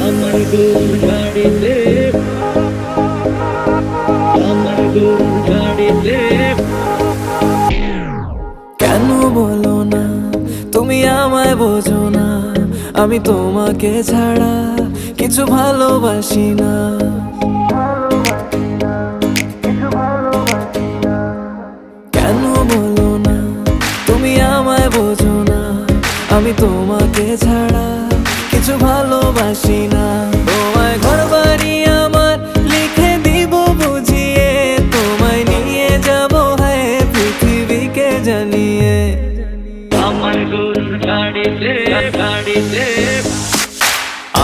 আমার গরুর গাড়িতে, আমার গরুর গাড়িতে। কেন বলো না তুমি আমায় বোঝো না, আমি তোমাকে ছাড়া কিছু ভালোবাসি না। কেন বলো না তুমি আমায় বোঝো না, আমি তোমাকে ছাড়া কিছু ভালোবাসি না। তোমায় ঘর বাড়ি আমার লিখে দিব বুঝিয়ে, তোমায় নিয়ে যাবো হ্যাঁ পৃথিবীকে জানিয়ে। আমার গরুর গাড়িতে, গাড়িতে,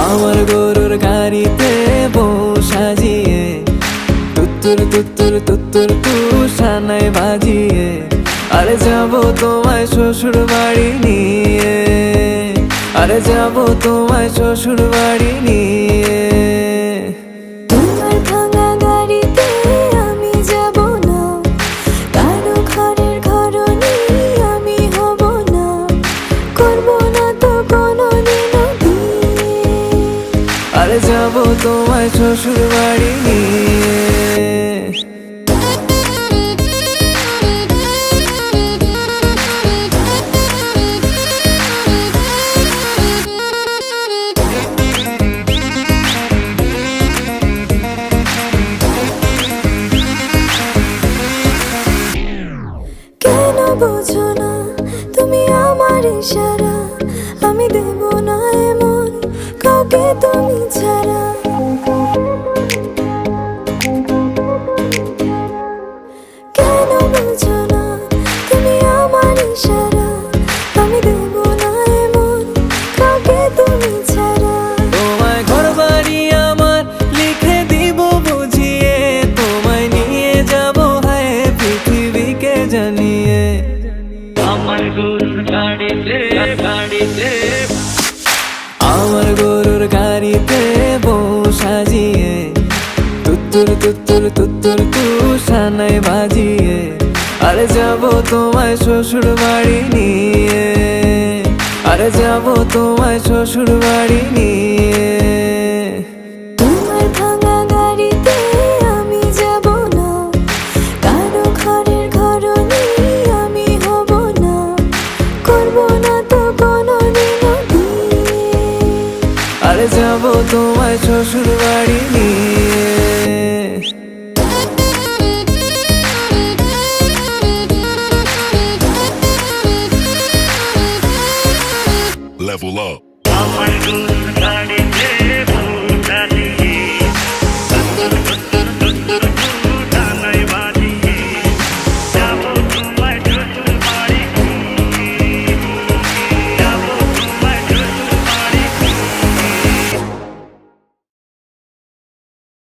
আমার গরুর গাড়িতে বউ সাজিয়ে, তুত্তুর তুত্তুর তুত্তুর তু সানাই বাজিয়ে, আরে যাবো তোমায় শ্বশুর বাড়ি নিয়ে, আরে যাবো তোমায় শ্বশুর বাড়ি নিয়ে। তোমার ভাঙা গাড়িতে আমি যাব না, কারো ঘরের ঘরনি আমি হব না, করব না তো কোনোদিনও বিয়ে। আরে যাবো তোমায় শ্বশুর বাড়ি নিয়ে। কেন বোঝো না তুমি আমার ইশারা, আমি দেব না এমন কাউকে তুমি ছাড়া। কেন বোঝো না তুমি আমার ইশারা, আমি দেব না এমন কাউকে তুমি ছাড়া। তোমায় ঘর বাড়ি আমার লিখে দিব বুঝিয়ে, তোমায় নিয়ে যাবো হ্যাঁ পৃথিবীকে জানিয়ে। আমার গরুর গাড়িতে, গাড়িতে, আমার গরুর গাড়িতে বউ সাজিয়ে, তুত্তুর তুত্তুর তুত্তুর তু সানাই বাজিয়ে, আরে যাবো তোমায় শ্বশুর বাড়ি নিয়ে, আরে যাবো তোমায় শ্বশুর বাড়ি নিয়ে। তোমার ভাঙা গাড়িতে আমি যাব না, কারো ঘরের ঘরনি আমি হব না, করব না তো কোনোদিনও বিয়ে। আরে যাবো তোমায় শ্বশুর বাড়ি নিয়ে। Level up. আমার গরুর গাড়িতে।